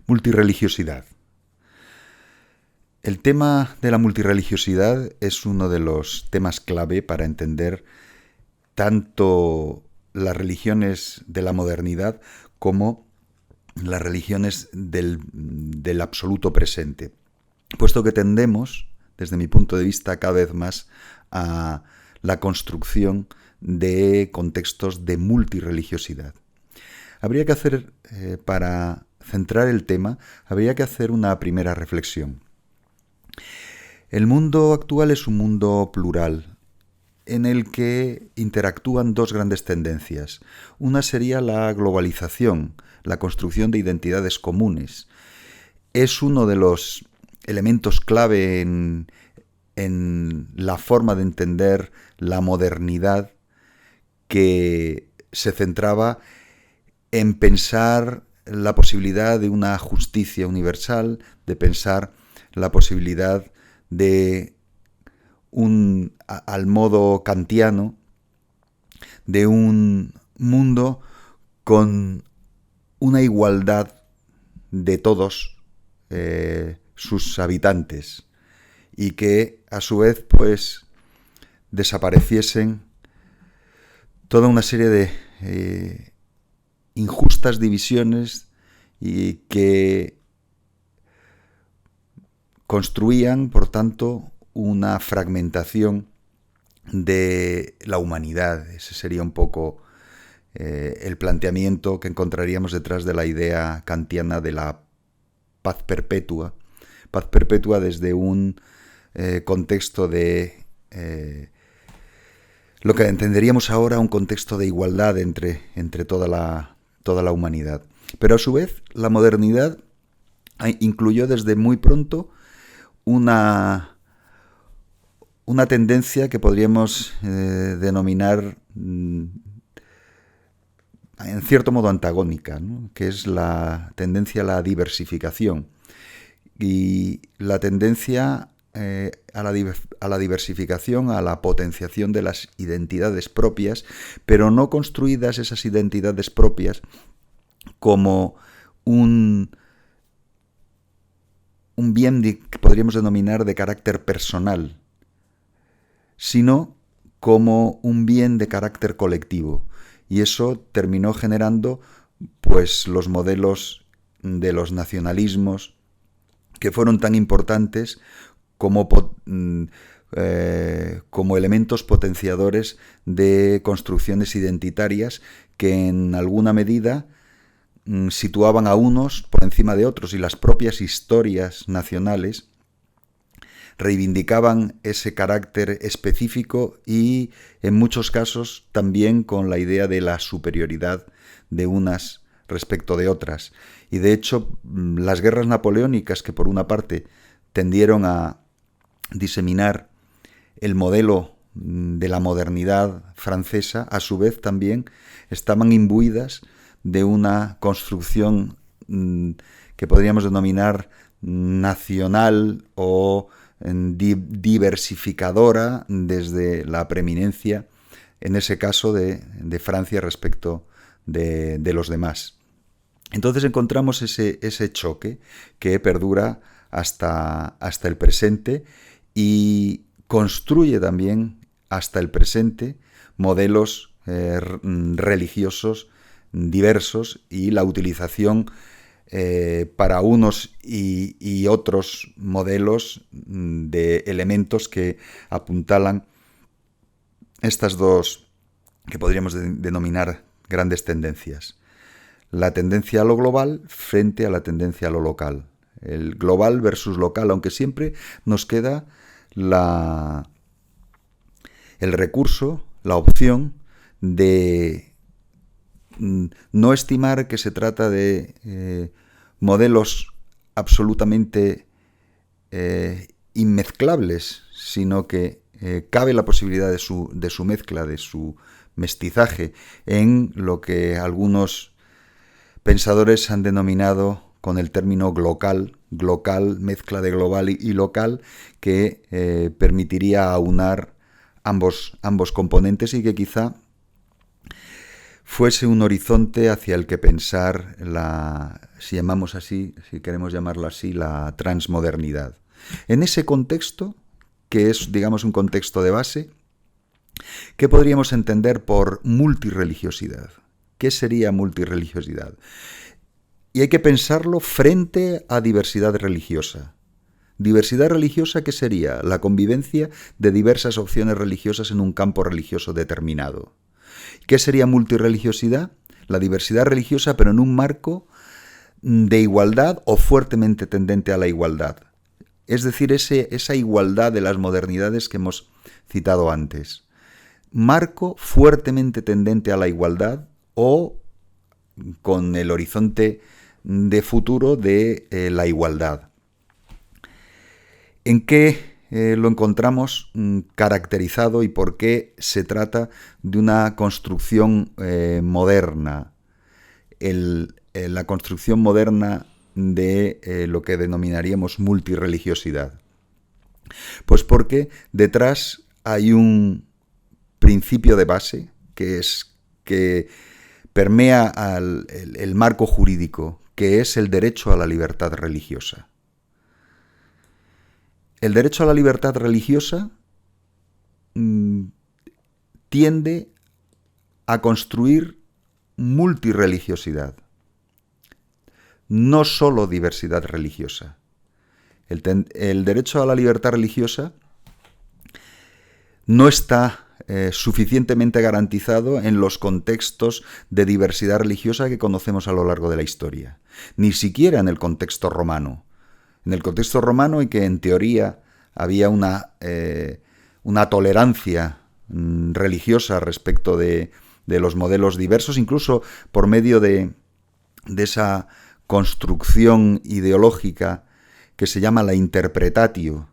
Multirreligiosidad. El tema de la multirreligiosidad es uno de los temas clave para entender tanto las religiones de la modernidad como las religiones del absoluto presente, puesto que tendemos, desde mi punto de vista, cada vez más a la construcción de contextos de multirreligiosidad. Habría que hacer, para centrar el tema, habría que hacer una primera reflexión. El mundo actual es un mundo plural, en el que interactúan dos grandes tendencias. Una sería la globalización, la construcción de identidades comunes. Es uno de los elementos clave en la forma de entender la modernidad, que se centraba en pensar la posibilidad de una justicia universal, de pensar la posibilidad de al modo kantiano, de un mundo con una igualdad de todos sus habitantes, y que a su vez pues desapareciesen toda una serie de injustas divisiones y que construían, por tanto, una fragmentación de la humanidad. Ese sería un poco el planteamiento que encontraríamos detrás de la idea kantiana de la paz perpetua desde un contexto de lo que entenderíamos ahora un contexto de igualdad entre toda la humanidad. Pero a su vez, la modernidad incluyó desde muy pronto una tendencia que podríamos denominar en cierto modo antagónica, ¿no? Que es la tendencia a la diversificación y la tendencia a la diversificación, a la potenciación de las identidades propias, pero no construidas esas identidades propias como un bien que podríamos denominar de carácter personal, sino como un bien de carácter colectivo. Y eso terminó generando pues los modelos de los nacionalismos que fueron tan importantes como elementos potenciadores de construcciones identitarias que en alguna medida situaban a unos por encima de otros, y las propias historias nacionales reivindicaban ese carácter específico y en muchos casos también con la idea de la superioridad de unas respecto de otras. Y de hecho, las guerras napoleónicas, que por una parte tendieron a diseminar el modelo de la modernidad francesa, a su vez también estaban imbuidas de una construcción que podríamos denominar nacional o diversificadora desde la preeminencia, en ese caso, de Francia respecto de los demás. Entonces encontramos ese choque que perdura hasta el presente y construye también hasta el presente modelos religiosos diversos, y la utilización para unos y otros modelos de elementos que apuntalan estas dos que podríamos denominar grandes tendencias. La tendencia a lo global frente a la tendencia a lo local. El global versus local, aunque siempre nos queda el recurso, la opción de no estimar que se trata de modelos absolutamente inmezclables, sino que cabe la posibilidad de su mezcla, de su mestizaje, en lo que algunos pensadores han denominado con el término glocal, mezcla de global y local, que permitiría aunar ambos componentes y que quizá fuese un horizonte hacia el que pensar si llamamos así, si queremos llamarlo así, la transmodernidad. En ese contexto, que es, digamos, un contexto de base, ¿qué podríamos entender por multirreligiosidad? ¿Qué sería multirreligiosidad? Y hay que pensarlo frente a diversidad religiosa. Diversidad religiosa, ¿qué sería? La convivencia de diversas opciones religiosas en un campo religioso determinado. ¿Qué sería multirreligiosidad? La diversidad religiosa, pero en un marco de igualdad o fuertemente tendente a la igualdad. Es decir, esa igualdad de las modernidades que hemos citado antes. Marco fuertemente tendente a la igualdad o con el horizonte de futuro de la igualdad. ¿En qué lo encontramos caracterizado y por qué se trata de una construcción moderna? La construcción moderna de lo que denominaríamos multirreligiosidad. Pues porque detrás hay un principio de base que permea el marco jurídico, que es el derecho a la libertad religiosa. El derecho a la libertad religiosa tiende a construir multirreligiosidad, no solo diversidad religiosa. El derecho a la libertad religiosa no está suficientemente garantizado en los contextos de diversidad religiosa que conocemos a lo largo de la historia, ni siquiera en el contexto romano. En el contexto romano, en que en teoría había una tolerancia religiosa respecto de los modelos diversos, incluso por medio de esa construcción ideológica que se llama la interpretatio,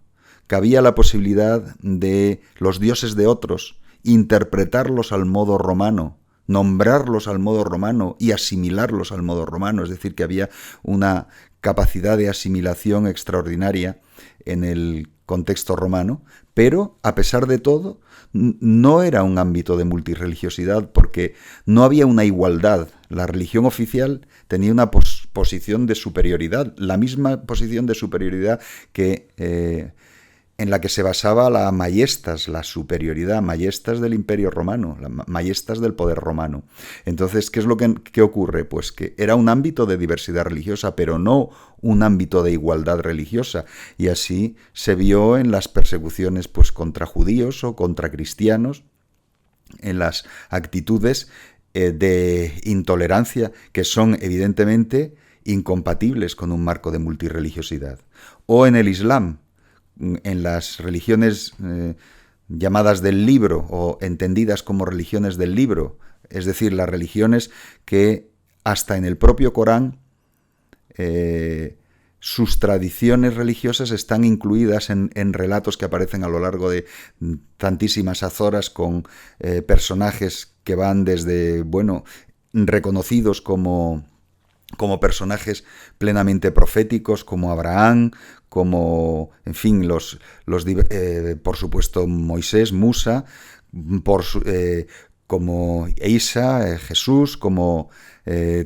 que había la posibilidad de los dioses de otros interpretarlos al modo romano, nombrarlos al modo romano y asimilarlos al modo romano, es decir, que había una capacidad de asimilación extraordinaria en el contexto romano, pero a pesar de todo no era un ámbito de multirreligiosidad porque no había una igualdad. La religión oficial tenía una posición de superioridad, la misma posición de superioridad que en la que se basaba la maiestas, la superioridad, maiestas del Imperio Romano, la maiestas del poder romano. Entonces, ¿qué es lo que ocurre? Pues que era un ámbito de diversidad religiosa, pero no un ámbito de igualdad religiosa. Y así se vio en las persecuciones pues, contra judíos o contra cristianos, en las actitudes de intolerancia que son evidentemente incompatibles con un marco de multirreligiosidad. O en el Islam, en las religiones llamadas del libro o entendidas como religiones del libro, es decir, las religiones que hasta en el propio Corán sus tradiciones religiosas están incluidas en relatos que aparecen a lo largo de tantísimas azoras con personajes que van desde, reconocidos como personajes plenamente proféticos, como Abraham, como, en fin, por supuesto, Moisés, Musa, como Isa, Jesús, como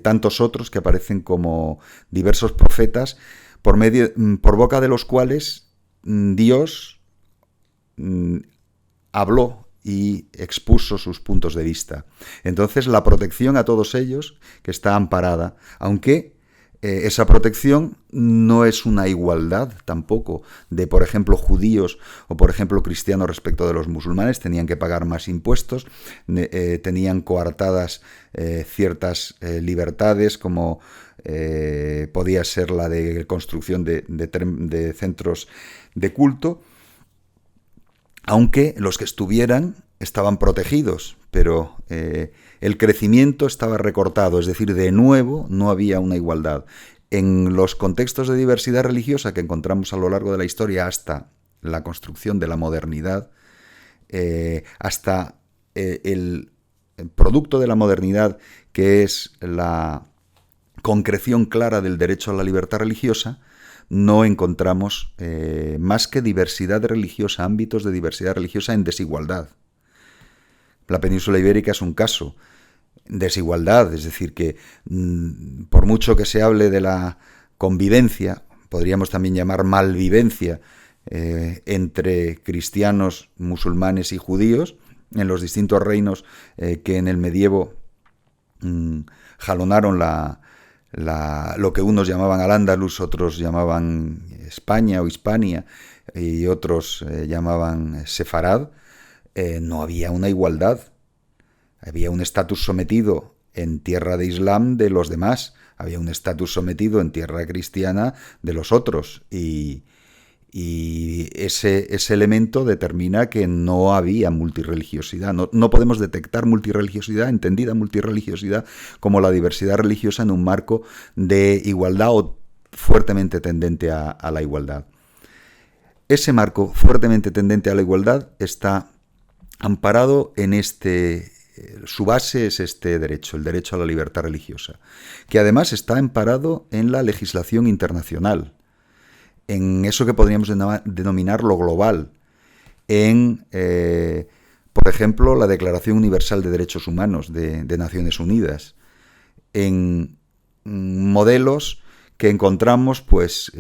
tantos otros que aparecen como diversos profetas, por boca de los cuales Dios habló y expuso sus puntos de vista. Entonces, la protección a todos ellos que está amparada, aunque esa protección no es una igualdad tampoco de, por ejemplo, judíos o, por ejemplo, cristianos respecto de los musulmanes. Tenían que pagar más impuestos, tenían coartadas ciertas libertades, como podía ser la de construcción de centros de culto, aunque los que estuvieran estaban protegidos, pero el crecimiento estaba recortado, es decir, de nuevo no había una igualdad. En los contextos de diversidad religiosa que encontramos a lo largo de la historia hasta la construcción de la modernidad, hasta el producto de la modernidad, que es la concreción clara del derecho a la libertad religiosa, no encontramos más que diversidad religiosa, ámbitos de diversidad religiosa en desigualdad. La península ibérica es un caso. desigualdad, es decir, que por mucho que se hable de la convivencia, podríamos también llamar malvivencia, entre cristianos, musulmanes y judíos, en los distintos reinos que en el medievo jalonaron lo que unos llamaban Al-Ándalus, otros llamaban España o Hispania y otros llamaban Sefarad. No había una igualdad, había un estatus sometido en tierra de Islam de los demás, había un estatus sometido en tierra cristiana de los otros, y ese elemento determina que no había multirreligiosidad. No podemos detectar multirreligiosidad, entendida multirreligiosidad, como la diversidad religiosa en un marco de igualdad o fuertemente tendente a la igualdad. Ese marco fuertemente tendente a la igualdad está amparado en su base es este derecho, el derecho a la libertad religiosa, que además está amparado en la legislación internacional, en eso que podríamos denominar lo global, en, por ejemplo, la Declaración Universal de Derechos Humanos de Naciones Unidas, en modelos que encontramos, pues,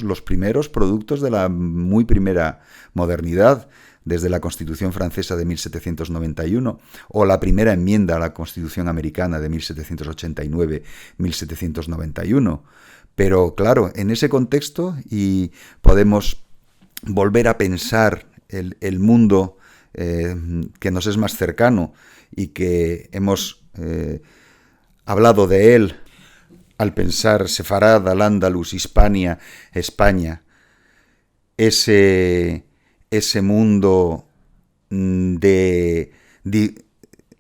los primeros productos de la muy primera modernidad, desde la Constitución francesa de 1791 o la primera enmienda a la Constitución americana de 1789-1791. Pero claro, en ese contexto, y podemos volver a pensar el mundo que nos es más cercano y que hemos hablado de él al pensar Sefarad, Al-Ándalus, Hispania, España, ese mundo de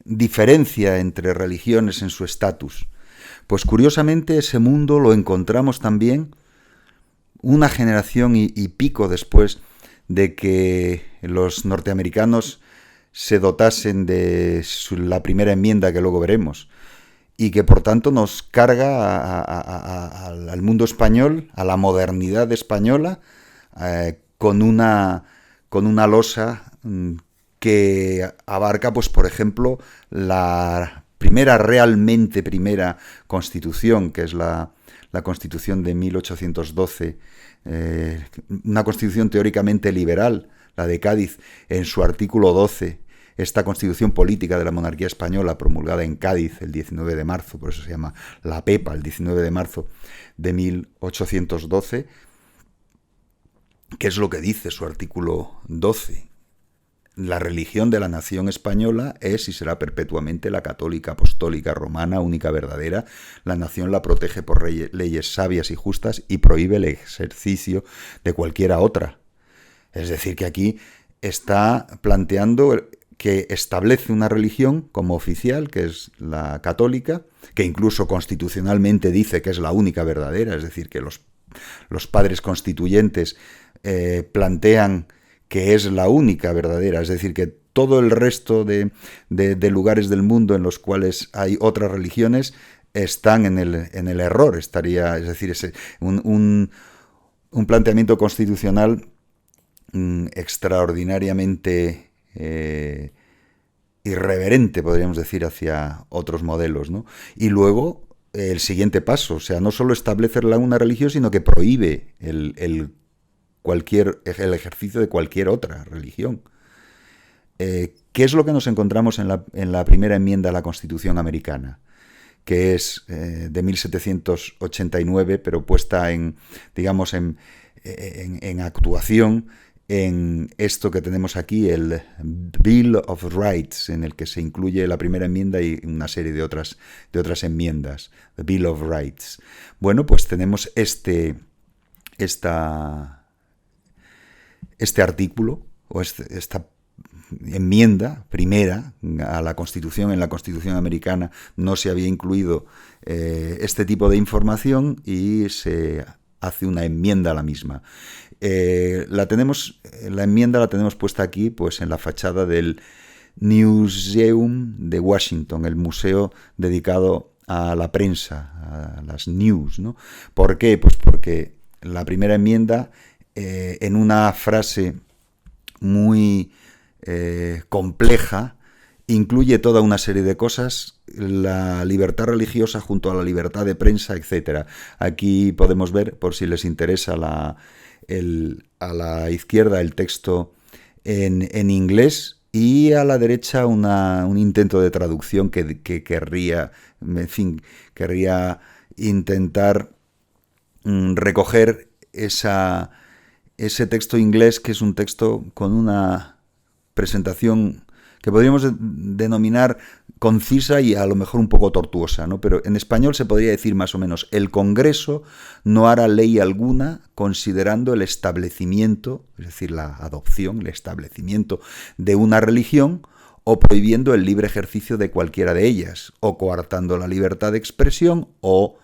diferencia entre religiones en su estatus. Pues curiosamente ese mundo lo encontramos también una generación y pico después de que los norteamericanos se dotasen de la primera enmienda que luego veremos, y que por tanto nos carga al mundo español, a la modernidad española, con una losa que abarca, pues por ejemplo, la realmente primera constitución, que es la Constitución de 1812, una constitución teóricamente liberal, la de Cádiz, en su artículo 12, esta constitución política de la monarquía española promulgada en Cádiz el 19 de marzo, por eso se llama la PEPA, el 19 de marzo de 1812, ¿qué es lo que dice su artículo 12? La religión de la nación española es y será perpetuamente la católica, apostólica, romana, única, verdadera. La nación la protege por leyes sabias y justas y prohíbe el ejercicio de cualquiera otra. Es decir, que aquí está planteando que establece una religión como oficial, que es la católica, que incluso constitucionalmente dice que es la única verdadera, es decir, que los padres constituyentes plantean que es la única verdadera, es decir, que todo el resto de lugares del mundo en los cuales hay otras religiones están en el error. Es decir, un planteamiento constitucional extraordinariamente irreverente, podríamos decir, hacia otros modelos, ¿no? Y luego el siguiente paso, o sea, no solo establecer una religión, sino que prohíbe el ejercicio de cualquier otra religión. ¿Qué es lo que nos encontramos en la primera enmienda a la Constitución americana? Que es de 1789, pero puesta en actuación en esto que tenemos aquí, el Bill of Rights, en el que se incluye la primera enmienda y una serie de otras enmiendas, the Bill of Rights. Bueno, pues tenemos este artículo, o esta enmienda primera a la Constitución. En la Constitución americana no se había incluido este tipo de información y se hace una enmienda a la misma. La enmienda la tenemos puesta aquí, pues en la fachada del Newseum de Washington, el museo dedicado a la prensa, a las news, ¿no? ¿Por qué? Pues porque la primera enmienda, en una frase muy compleja incluye toda una serie de cosas, la libertad religiosa junto a la libertad de prensa, etcétera. Aquí podemos ver, por si les interesa a la izquierda, el texto en inglés, y a la derecha un intento de traducción que querría intentar recoger ese texto inglés, que es un texto con una presentación que podríamos denominar concisa y a lo mejor un poco tortuosa, ¿no? Pero en español se podría decir más o menos: el Congreso no hará ley alguna considerando el establecimiento, es decir, la adopción, el establecimiento de una religión, o prohibiendo el libre ejercicio de cualquiera de ellas, o coartando la libertad de expresión o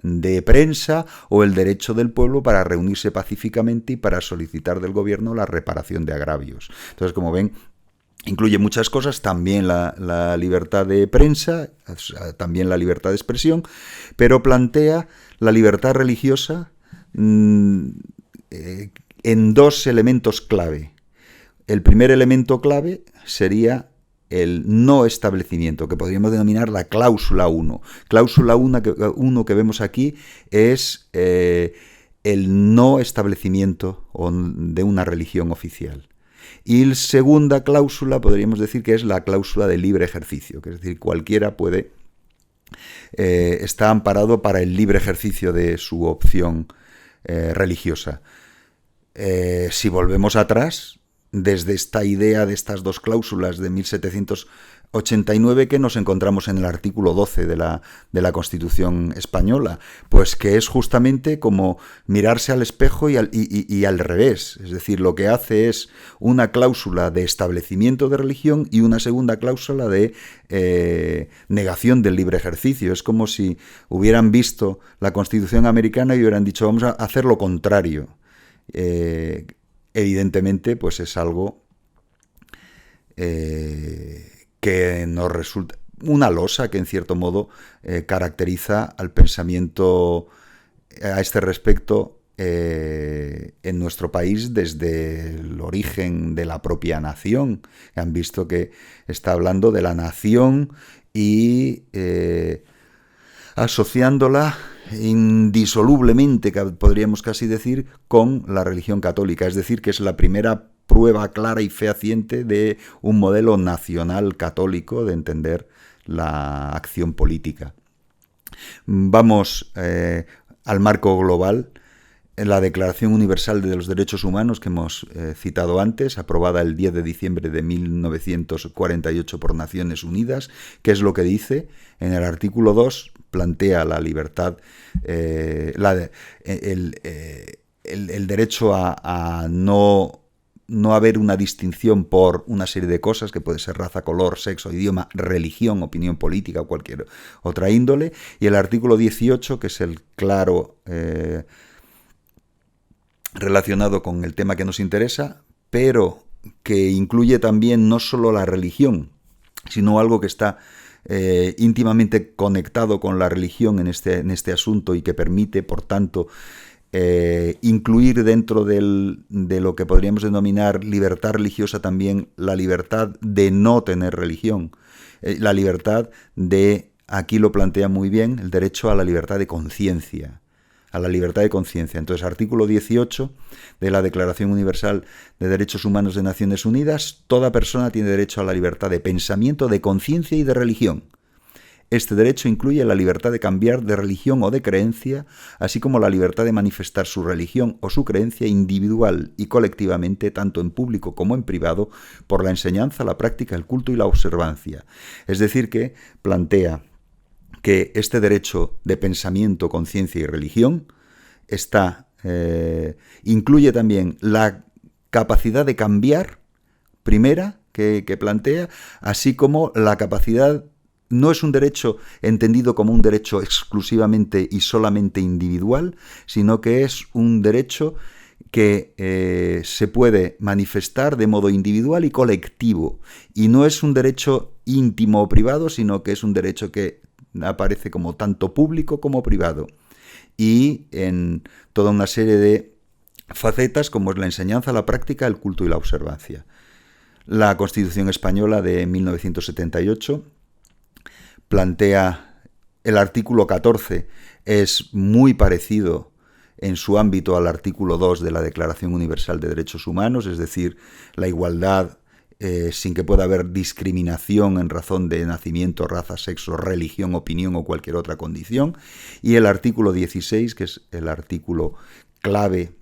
de prensa, o el derecho del pueblo para reunirse pacíficamente y para solicitar del gobierno la reparación de agravios. Entonces, como ven, incluye muchas cosas, también la libertad de prensa, también la libertad de expresión, pero plantea la libertad religiosa en dos elementos clave. El primer elemento clave sería el no establecimiento, que podríamos denominar la cláusula 1. Cláusula 1 que vemos aquí es el no establecimiento de una religión oficial. Y la segunda cláusula podríamos decir que es la cláusula de libre ejercicio, que es decir, cualquiera está amparado para el libre ejercicio de su opción religiosa. Si volvemos atrás, desde esta idea de estas dos cláusulas de 1789, que nos encontramos en el artículo 12 de la Constitución española, pues que es justamente como mirarse al espejo y al revés. Es decir, lo que hace es una cláusula de establecimiento de religión y una segunda cláusula de negación del libre ejercicio. Es como si hubieran visto la Constitución americana y hubieran dicho: vamos a hacer lo contrario. Evidentemente, pues es algo que nos resulta una losa que, en cierto modo, caracteriza al pensamiento a este respecto en nuestro país desde el origen de la propia nación. Han visto que está hablando de la nación y asociándola indisolublemente, podríamos casi decir, con la religión católica. Es decir, que es la primera prueba clara y fehaciente de un modelo nacional católico de entender la acción política. Vamos al marco global. La Declaración Universal de los Derechos Humanos, que hemos citado antes, aprobada el 10 de diciembre de 1948 por Naciones Unidas, ¿qué es lo que dice? En el artículo 2 plantea la libertad, el derecho a no haber una distinción por una serie de cosas, que puede ser raza, color, sexo, idioma, religión, opinión política o cualquier otra índole. Y el artículo 18, que es el claro relacionado con el tema que nos interesa, pero que incluye también no solo la religión, sino algo que está íntimamente conectado con la religión en este asunto, y que permite, por tanto, incluir dentro de lo que podríamos denominar libertad religiosa también la libertad de no tener religión, la libertad de, aquí lo plantea muy bien, el derecho a la libertad de conciencia. A la libertad de conciencia. Entonces, artículo 18 de la Declaración Universal de Derechos Humanos de Naciones Unidas: toda persona tiene derecho a la libertad de pensamiento, de conciencia y de religión. Este derecho incluye la libertad de cambiar de religión o de creencia, así como la libertad de manifestar su religión o su creencia individual y colectivamente, tanto en público como en privado, por la enseñanza, la práctica, el culto y la observancia. Es decir, que plantea que este derecho de pensamiento, conciencia y religión incluye también la capacidad de cambiar, primera, que plantea, así como la capacidad. No es un derecho entendido como un derecho exclusivamente y solamente individual, sino que es un derecho que se puede manifestar de modo individual y colectivo. Y no es un derecho íntimo o privado, sino que es un derecho que aparece como tanto público como privado, y en toda una serie de facetas como es la enseñanza, la práctica, el culto y la observancia. La Constitución española de 1978 plantea el artículo 14, es muy parecido en su ámbito al artículo 2 de la Declaración Universal de Derechos Humanos, es decir, la igualdad sin que pueda haber discriminación en razón de nacimiento, raza, sexo, religión, opinión o cualquier otra condición. Y el artículo 16, que es el artículo clave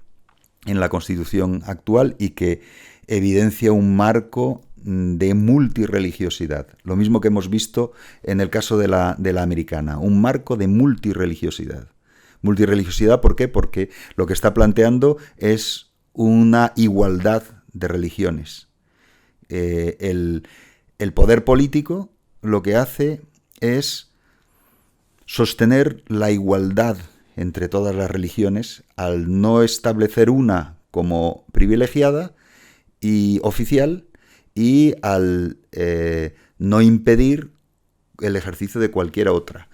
en la Constitución actual y que evidencia un marco de multirreligiosidad. Lo mismo que hemos visto en el caso de la americana, un marco de multirreligiosidad. Multirreligiosidad, ¿por qué? Porque lo que está planteando es una igualdad de religiones. El poder político lo que hace es sostener la igualdad entre todas las religiones al no establecer una como privilegiada y oficial y al no impedir el ejercicio de cualquier otra.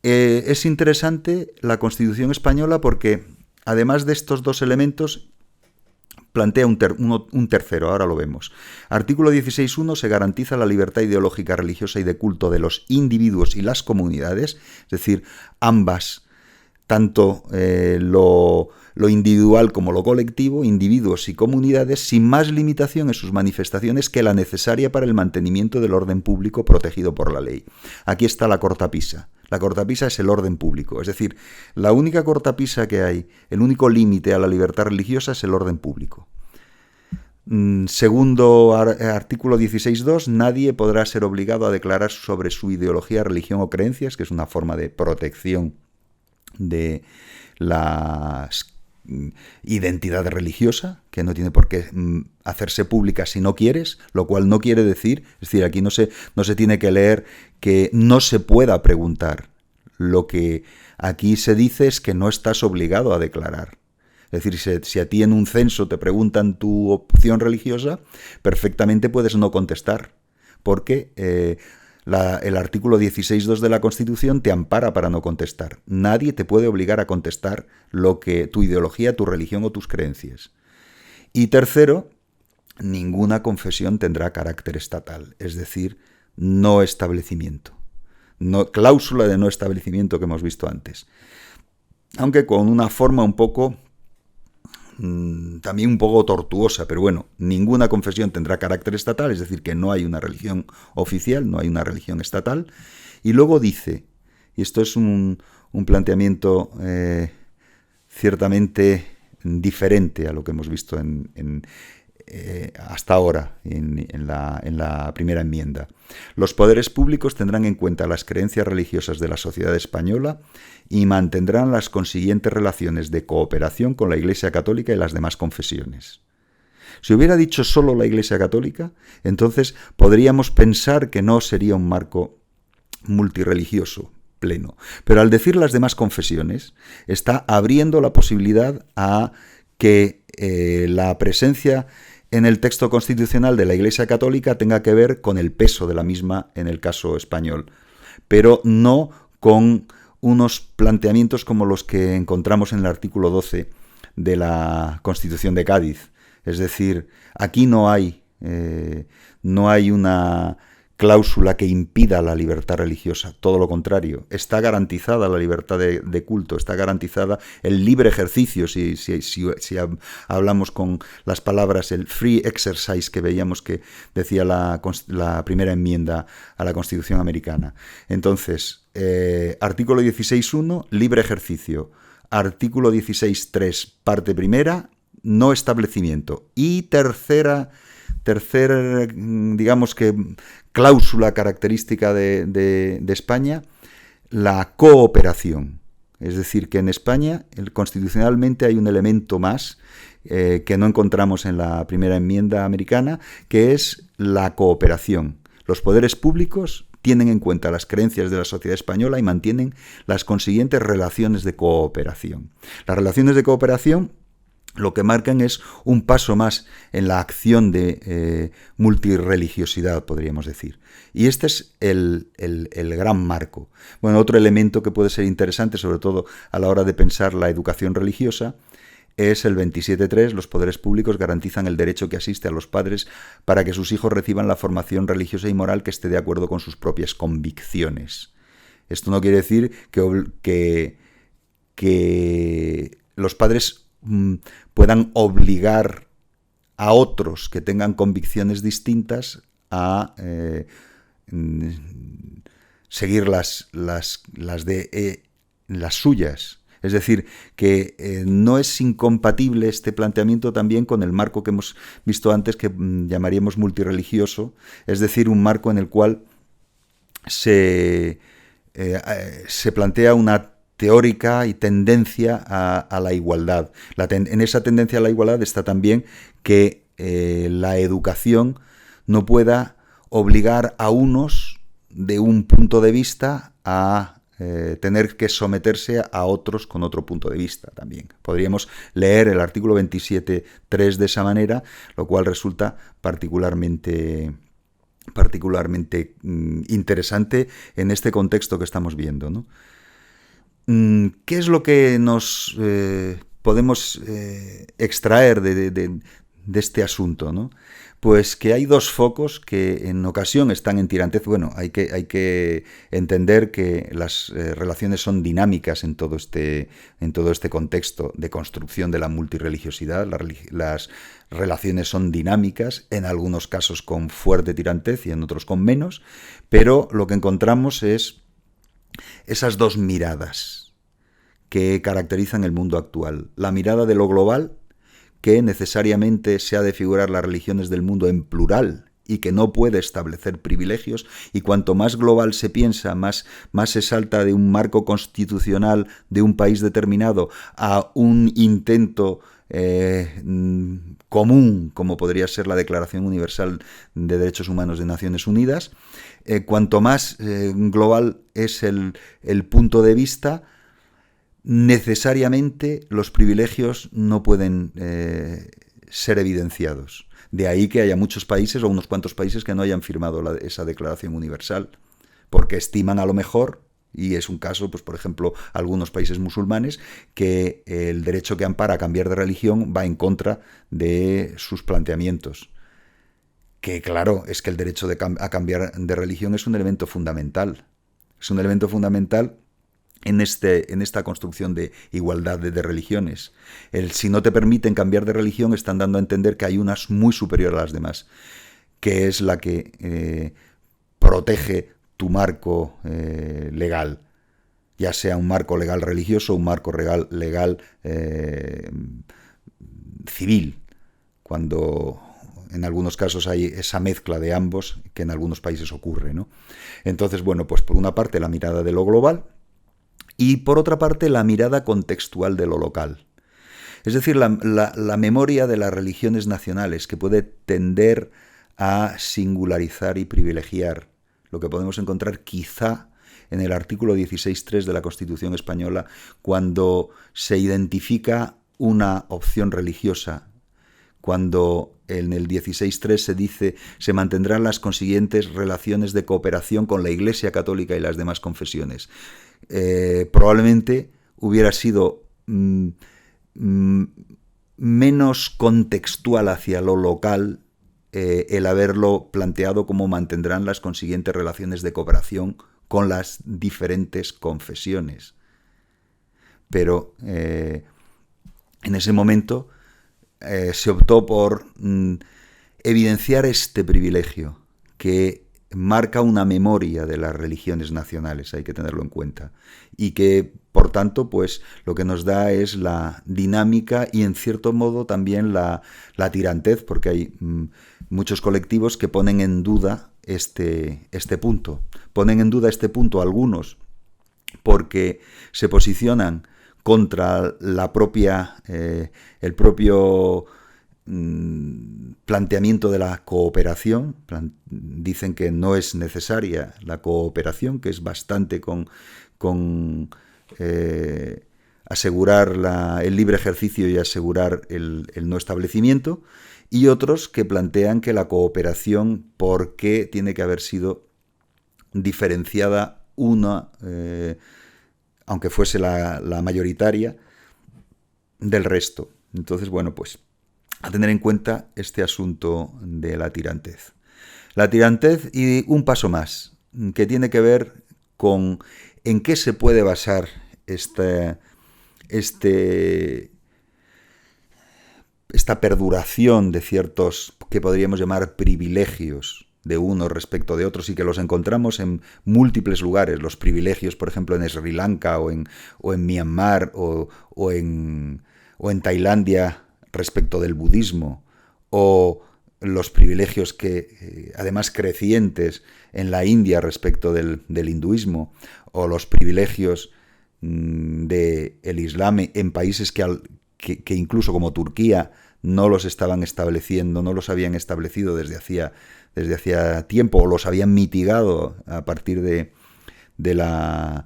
Es interesante la Constitución española porque, además de estos dos elementos, plantea un tercero, ahora lo vemos. Artículo 16.1, se garantiza la libertad ideológica, religiosa y de culto de los individuos y las comunidades, es decir, ambas, tanto lo individual como lo colectivo, individuos y comunidades, sin más limitación en sus manifestaciones que la necesaria para el mantenimiento del orden público protegido por la ley. Aquí está la cortapisa. La cortapisa es el orden público, es decir, la única cortapisa que hay, el único límite a la libertad religiosa es el orden público. Segundo artículo 16.2, nadie podrá ser obligado a declarar sobre su ideología, religión o creencias, que es una forma de protección de la identidad religiosa, que no tiene por qué hacerse pública si no quieres, lo cual no quiere decir, es decir, aquí no se tiene que leer que no se pueda preguntar. Lo que aquí se dice es que no estás obligado a declarar. Es decir, si a ti en un censo te preguntan tu opción religiosa, perfectamente puedes no contestar, porque el artículo 16.2 de la Constitución te ampara para no contestar. Nadie te puede obligar a contestar lo que tu ideología, tu religión o tus creencias. Y tercero, ninguna confesión tendrá carácter estatal, es decir, no establecimiento. Cláusula de no establecimiento que hemos visto antes. Aunque con una forma también un poco tortuosa, pero bueno, ninguna confesión tendrá carácter estatal, es decir, que no hay una religión oficial, no hay una religión estatal. Y luego dice, y esto es un planteamiento ciertamente diferente a lo que hemos visto hasta ahora en la primera enmienda. Los poderes públicos tendrán en cuenta las creencias religiosas de la sociedad española y mantendrán las consiguientes relaciones de cooperación con la Iglesia Católica y las demás confesiones. Si hubiera dicho solo la Iglesia Católica, entonces podríamos pensar que no sería un marco multirreligioso pleno. Pero al decir las demás confesiones, está abriendo la posibilidad a que la presencia en el texto constitucional de la Iglesia Católica tenga que ver con el peso de la misma en el caso español, pero no con unos planteamientos como los que encontramos en el artículo 12 de la Constitución de Cádiz. Es decir, aquí no hay una cláusula que impida la libertad religiosa, todo lo contrario, está garantizada la libertad de culto, está garantizada el libre ejercicio, si hablamos con las palabras, el free exercise que veíamos que decía la primera enmienda a la Constitución americana. Entonces, artículo 16.1, libre ejercicio. Artículo 16.3, parte primera, no establecimiento. Y tercera, digamos que cláusula característica de España, la cooperación. Es decir, que en España constitucionalmente hay un elemento más que no encontramos en la primera enmienda americana, que es la cooperación. Los poderes públicos tienen en cuenta las creencias de la sociedad española y mantienen las consiguientes relaciones de cooperación. Las relaciones de cooperación lo que marcan es un paso más en la acción de multirreligiosidad, podríamos decir. Y este es el gran marco. Bueno, otro elemento que puede ser interesante, sobre todo a la hora de pensar la educación religiosa, es el 27.3. Los poderes públicos garantizan el derecho que asiste a los padres para que sus hijos reciban la formación religiosa y moral que esté de acuerdo con sus propias convicciones. Esto no quiere decir que los padres puedan obligar a otros que tengan convicciones distintas a seguir las suyas. Es decir, que no es incompatible este planteamiento también con el marco que hemos visto antes, que llamaríamos multirreligioso, es decir, un marco en el cual se plantea una teórica y tendencia a la igualdad. En esa tendencia a la igualdad está también que la educación no pueda obligar a unos de un punto de vista a tener que someterse a otros con otro punto de vista también. Podríamos leer el artículo 27.3 de esa manera, lo cual resulta particularmente interesante en este contexto que estamos viendo, ¿no? ¿Qué es lo que nos podemos extraer de este asunto, ¿no? Pues que hay dos focos que en ocasión están en tirantez. Bueno, hay que entender que las relaciones son dinámicas en todo este contexto de construcción de la multirreligiosidad. Las relaciones son dinámicas, en algunos casos con fuerte tirantez y en otros con menos, pero lo que encontramos es esas dos miradas que caracterizan el mundo actual. La mirada de lo global, que necesariamente se ha de figurar las religiones del mundo en plural y que no puede establecer privilegios, y cuanto más global se piensa, más se salta de un marco constitucional de un país determinado a un intento común, como podría ser la Declaración Universal de Derechos Humanos de Naciones Unidas. Cuanto más global es el punto de vista, necesariamente los privilegios no pueden ser evidenciados. De ahí que haya muchos países o unos cuantos países que no hayan firmado esa Declaración Universal, porque estiman a lo mejor, y es un caso, pues por ejemplo, algunos países musulmanes, que el derecho que ampara a cambiar de religión va en contra de sus planteamientos. Que claro, es que el derecho a cambiar de religión es un elemento fundamental. Es un elemento fundamental en esta construcción de igualdad de religiones. Si no te permiten cambiar de religión, están dando a entender que hay una muy superior a las demás, que es la que protege tu marco legal, ya sea un marco legal religioso o un marco legal civil, cuando en algunos casos hay esa mezcla de ambos que en algunos países ocurre, ¿no? Entonces, bueno, pues por una parte la mirada de lo global, y por otra parte la mirada contextual de lo local. Es decir, la memoria de las religiones nacionales, que puede tender a singularizar y privilegiar, lo que podemos encontrar quizá en el artículo 16.3 de la Constitución española, cuando se identifica una opción religiosa, cuando en el 16.3 se dice se mantendrán las consiguientes relaciones de cooperación con la Iglesia Católica y las demás confesiones. Probablemente hubiera sido menos contextual hacia lo local el haberlo planteado como mantendrán las consiguientes relaciones de cooperación con las diferentes confesiones. Pero en ese momento se optó por evidenciar este privilegio que marca una memoria de las religiones nacionales, hay que tenerlo en cuenta, y que, por tanto, pues lo que nos da es la dinámica y, en cierto modo, también la tirantez, porque hay muchos colectivos que ponen en duda este punto. Ponen en duda este punto algunos porque se posicionan contra el propio planteamiento de la cooperación. Dicen que no es necesaria la cooperación, que es bastante con asegurar el libre ejercicio y asegurar el no establecimiento, y otros que plantean que la cooperación, ¿por qué tiene que haber sido diferenciada una, aunque fuese la mayoritaria, del resto? Entonces, bueno, pues a tener en cuenta este asunto de la tirantez. La tirantez y un paso más, que tiene que ver con en qué se puede basar esta perduración de ciertos que podríamos llamar privilegios de unos respecto de otros y que los encontramos en múltiples lugares. Los privilegios, por ejemplo, en Sri Lanka o en Myanmar o en Tailandia respecto del budismo, o los privilegios que, además crecientes, en la India respecto del hinduismo, o los privilegios del Islam en países que incluso como Turquía no los estaban estableciendo, no los habían establecido desde hacía tiempo, o los habían mitigado a partir de la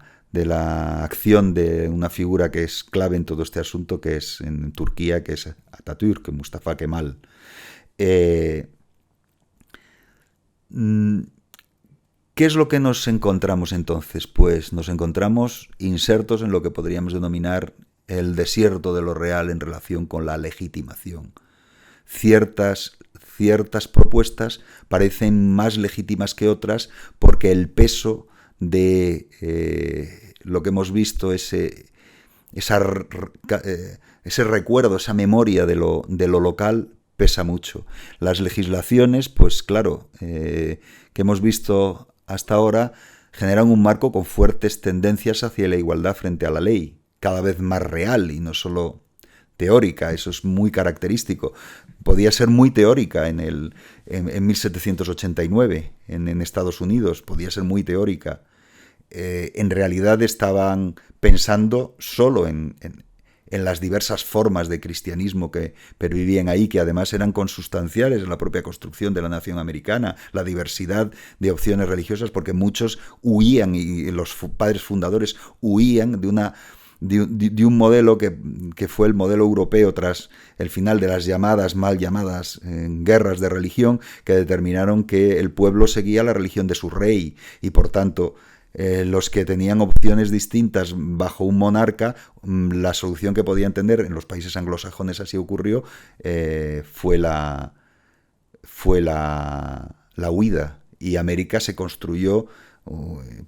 acción de una figura que es clave en todo este asunto, que es en Turquía, que es Atatürk, Mustafa Kemal. ¿Qué es lo que nos encontramos entonces? Pues nos encontramos insertos en lo que podríamos denominar el desierto de lo real en relación con la legitimación. Ciertas propuestas parecen más legítimas que otras porque el peso de lo que hemos visto, ese recuerdo, esa memoria de lo local, pesa mucho. Las legislaciones, pues claro, que hemos visto hasta ahora, generan un marco con fuertes tendencias hacia la igualdad frente a la ley, cada vez más real y no solo teórica. Eso es muy característico. Podía ser muy teórica en 1789 en Estados Unidos, podía ser muy teórica. En realidad estaban pensando solo en las diversas formas de cristianismo que pervivían ahí, que además eran consustanciales en la propia construcción de la nación americana, la diversidad de opciones religiosas, porque muchos huían, y los padres fundadores huían de un modelo que fue el modelo europeo tras el final de las mal llamadas guerras de religión, que determinaron que el pueblo seguía la religión de su rey, y por tanto los que tenían opciones distintas bajo un monarca, la solución que podían tener, en los países anglosajones así ocurrió, fue la huida, y América se construyó,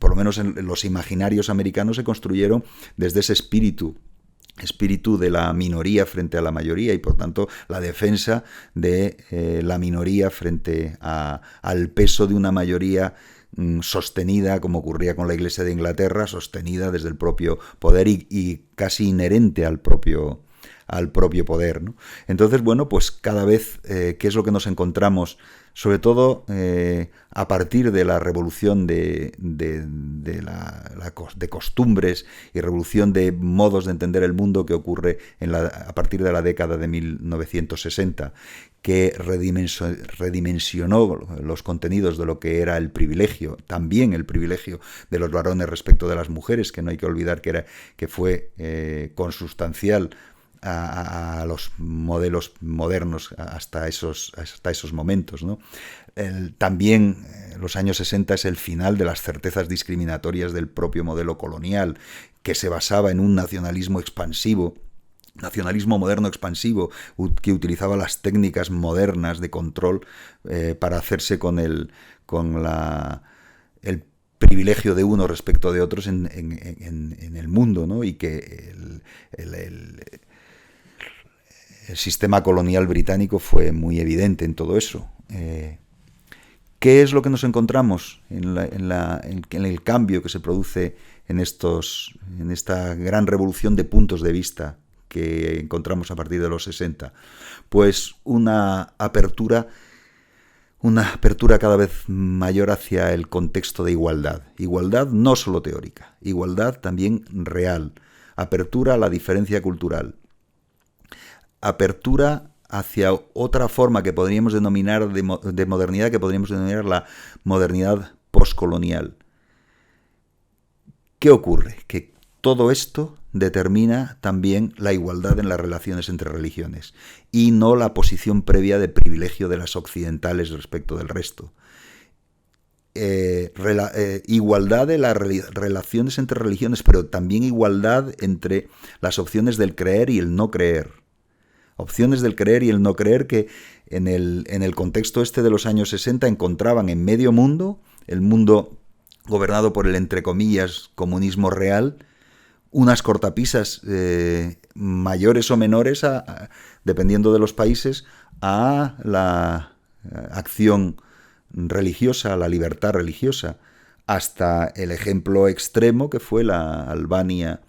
por lo menos en los imaginarios americanos se construyeron desde ese espíritu de la minoría frente a la mayoría, y por tanto la defensa de la minoría frente al peso de una mayoría sostenida, como ocurría con la Iglesia de Inglaterra, sostenida desde el propio poder y casi inherente al propio poder, ¿no? Entonces, bueno, pues cada vez, ¿qué es lo que nos encontramos? Sobre todo a partir de la revolución de costumbres y revolución de modos de entender el mundo que ocurre a partir de la década de 1960, que redimensionó los contenidos de lo que era el privilegio, también el privilegio de los varones respecto de las mujeres, que no hay que olvidar que fue consustancial a los modelos modernos hasta esos momentos, ¿no? También los años 60 es el final de las certezas discriminatorias del propio modelo colonial, que se basaba en un nacionalismo moderno expansivo, que utilizaba las técnicas modernas de control para hacerse con el privilegio de uno respecto de otros en el mundo, ¿no? Y que el sistema colonial británico fue muy evidente en todo eso. ¿Qué es lo que nos encontramos en el cambio que se produce en esta gran revolución de puntos de vista que encontramos a partir de los 60? Pues una apertura cada vez mayor hacia el contexto de igualdad. Igualdad no solo teórica, igualdad también real. Apertura a la diferencia cultural. Apertura hacia otra forma que podríamos denominar de modernidad, que podríamos denominar la modernidad postcolonial. ¿Qué ocurre? Que todo esto determina también la igualdad en las relaciones entre religiones y no la posición previa de privilegio de las occidentales respecto del resto. Igualdad de las relaciones entre religiones, pero también igualdad entre las opciones del creer y el no creer. opciones del creer y el no creer que en el contexto este de los años 60 encontraban en medio mundo, el mundo gobernado por el, entre comillas, comunismo real, unas cortapisas mayores o menores, dependiendo de los países, a la acción religiosa, a la libertad religiosa, hasta el ejemplo extremo que fue la Albania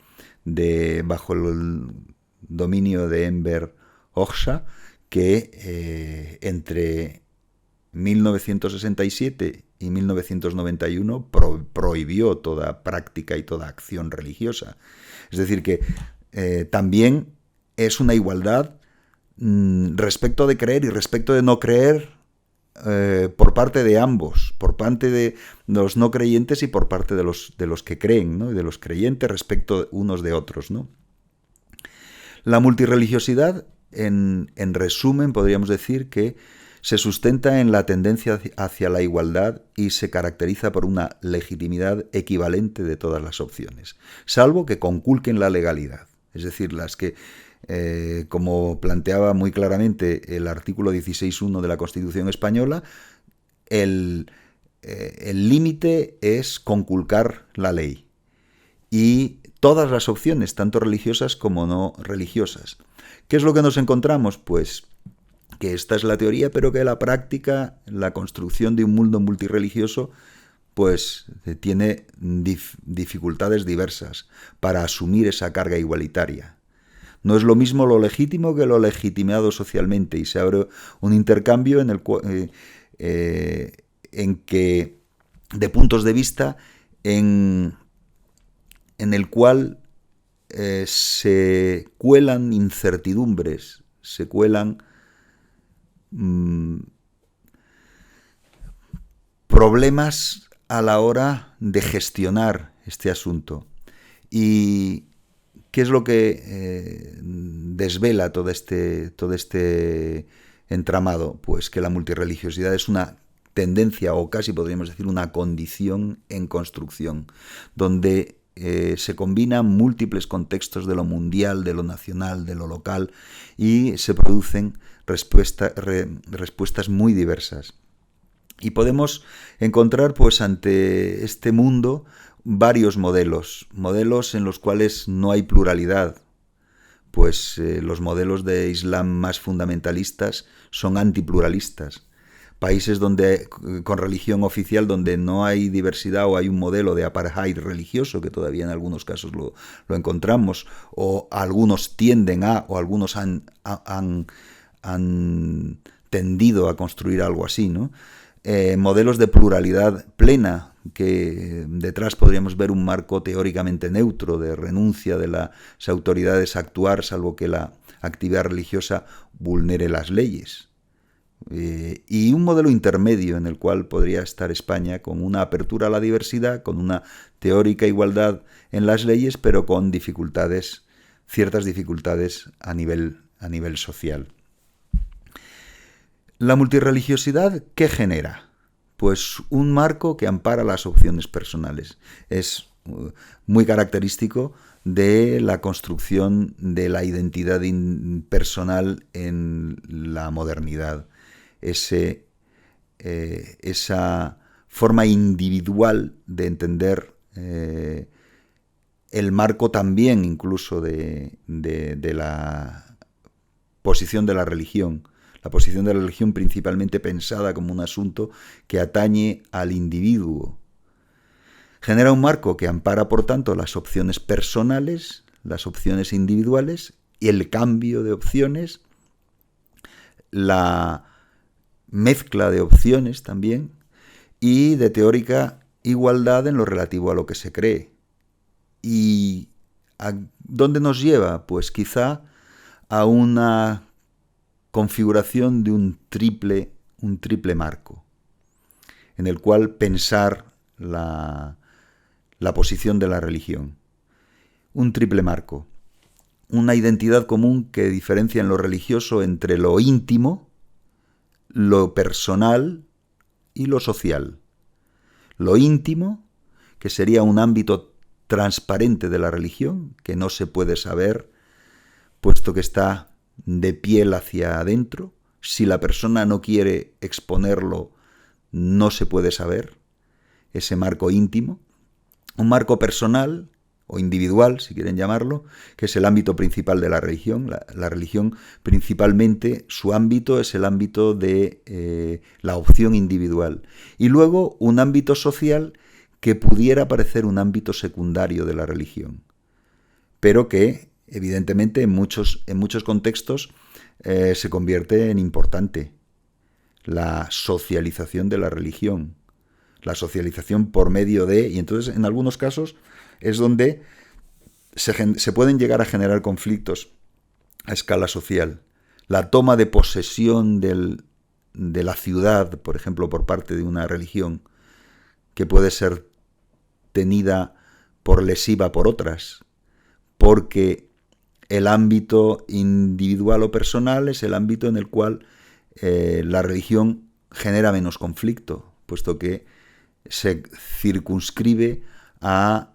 bajo el dominio de Enver Hoxha, que entre 1967 y 1991 prohibió toda práctica y toda acción religiosa. Es decir, que también es una igualdad respecto de creer y respecto de no creer por parte de ambos, por parte de los no creyentes y por parte de los que creen, ¿no? Y de los creyentes respecto unos de otros, ¿no? La multirreligiosidad, en resumen, podríamos decir que se sustenta en la tendencia hacia la igualdad y se caracteriza por una legitimidad equivalente de todas las opciones, salvo que conculquen la legalidad. Es decir, las que, como planteaba muy claramente el artículo 16.1 de la Constitución española, el límite es conculcar la ley. Y todas las opciones, tanto religiosas como no religiosas. ¿Qué es lo que nos encontramos? Pues que esta es la teoría, pero que la práctica, la construcción de un mundo multirreligioso, pues tiene dificultades diversas para asumir esa carga igualitaria. No es lo mismo lo legítimo que lo legitimado socialmente, y se abre un intercambio en que de puntos de vista en el cual se cuelan incertidumbres, se cuelan problemas a la hora de gestionar este asunto. ¿Y qué es lo que desvela todo este entramado? Pues que la multirreligiosidad es una tendencia, o casi podríamos decir una condición en construcción, donde se combinan múltiples contextos de lo mundial, de lo nacional, de lo local, y se producen respuestas muy diversas. Y podemos encontrar, pues, ante este mundo varios modelos en los cuales no hay pluralidad. Pues los modelos de Islam más fundamentalistas son antipluralistas. Países donde, con religión oficial, donde no hay diversidad, o hay un modelo de apartheid religioso, que todavía en algunos casos lo encontramos, o algunos tienden o algunos han tendido a construir algo así, ¿no? Modelos de pluralidad plena, que detrás podríamos ver un marco teóricamente neutro de renuncia de las autoridades a actuar, salvo que la actividad religiosa vulnere las leyes. Y un modelo intermedio en el cual podría estar España, con una apertura a la diversidad, con una teórica igualdad en las leyes, pero con ciertas dificultades a nivel social. La multirreligiosidad, ¿qué genera? Pues un marco que ampara las opciones personales. Es muy característico de la construcción de la identidad personal en la modernidad. Esa forma individual de entender el marco también incluso de la posición de la religión. La posición de la religión principalmente pensada como un asunto que atañe al individuo. Genera un marco que ampara, por tanto, las opciones personales, las opciones individuales, y el cambio de opciones, la mezcla de opciones también, y de teórica igualdad en lo relativo a lo que se cree. ¿Y a dónde nos lleva? Pues quizá a una configuración de un triple marco, en el cual pensar la posición de la religión. Un triple marco. Una identidad común que diferencia en lo religioso entre lo íntimo, lo personal y lo social. Lo íntimo, que sería un ámbito transparente de la religión, que no se puede saber, puesto que está de piel hacia adentro. Si la persona no quiere exponerlo, no se puede saber ese marco íntimo. Un marco personal o individual, si quieren llamarlo, que es el ámbito principal de la religión. La religión, principalmente, su ámbito es el ámbito de la opción individual. Y luego un ámbito social que pudiera parecer un ámbito secundario de la religión, pero que, evidentemente, en muchos contextos se convierte en importante. La socialización de la religión, la socialización por medio de, y entonces en algunos casos es donde se pueden llegar a generar conflictos a escala social. La toma de posesión de la ciudad, por ejemplo, por parte de una religión, que puede ser tenida por lesiva por otras, porque el ámbito individual o personal es el ámbito en el cual la religión genera menos conflicto, puesto que se circunscribe a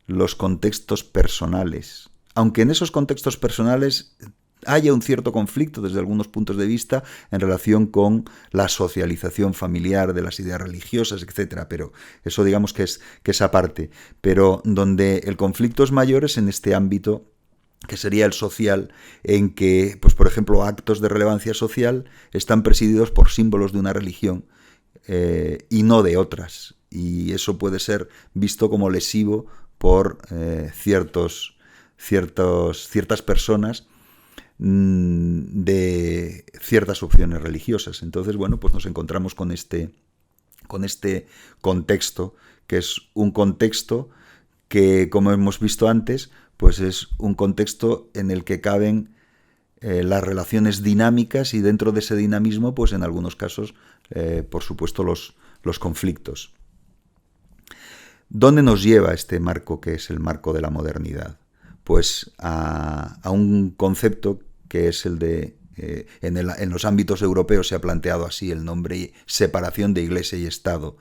los contextos personales. Aunque en esos contextos personales haya un cierto conflicto desde algunos puntos de vista en relación con la socialización familiar de las ideas religiosas, etcétera, pero eso digamos que es aparte. Pero donde el conflicto es mayor es en este ámbito que sería el social, en que, pues por ejemplo, actos de relevancia social están presididos por símbolos de una religión y no de otras. Y eso puede ser visto como lesivo por ciertas personas de ciertas opciones religiosas. Entonces, bueno, pues nos encontramos con este contexto, que es un contexto que, como hemos visto antes, pues es un contexto en el que caben las relaciones dinámicas y dentro de ese dinamismo, pues en algunos casos, por supuesto, los conflictos. ¿Dónde nos lleva este marco que es el marco de la modernidad? Pues a un concepto que es el de, en los ámbitos europeos se ha planteado así el nombre, separación de Iglesia y Estado.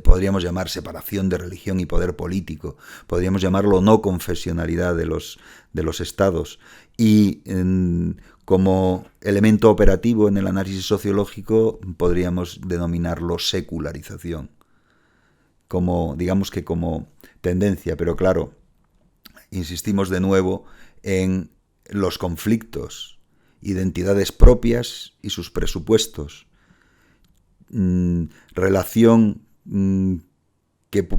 Podríamos llamar separación de religión y poder político, podríamos llamarlo no confesionalidad de los estados, y como elemento operativo en el análisis sociológico podríamos denominarlo secularización, digamos que como tendencia, pero claro, insistimos de nuevo en los conflictos, identidades propias y sus presupuestos, relación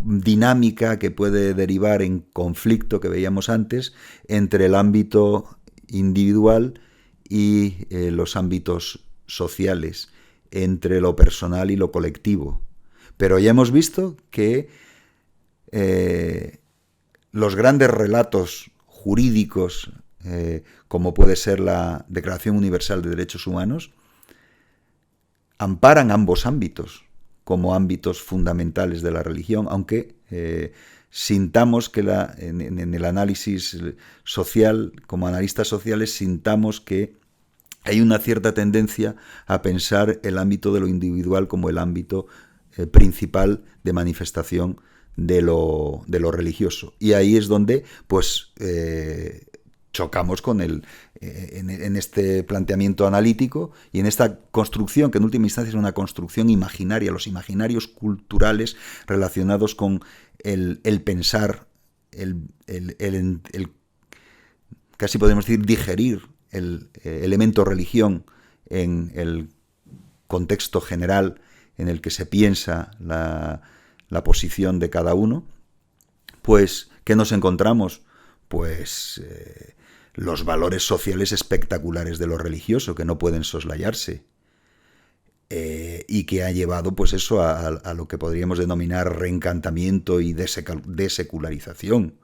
dinámica que puede derivar en conflicto que veíamos antes entre el ámbito individual y los ámbitos sociales, entre lo personal y lo colectivo. Pero ya hemos visto que los grandes relatos jurídicos, como puede ser la Declaración Universal de Derechos Humanos, amparan ambos ámbitos como ámbitos fundamentales de la religión, aunque sintamos que en el análisis social, como analistas sociales, sintamos que hay una cierta tendencia a pensar el ámbito de lo individual como el ámbito principal de manifestación de lo religioso. Y ahí es donde, pues, chocamos con en este planteamiento analítico y en esta construcción, que en última instancia es una construcción imaginaria, los imaginarios culturales relacionados con el pensar, casi podemos decir digerir el elemento religión en el contexto general en el que se piensa la posición de cada uno. Pues, ¿qué nos encontramos? Pues los valores sociales espectaculares de lo religioso, que no pueden soslayarse, y que ha llevado, pues eso, a lo que podríamos denominar reencantamiento y desecularización.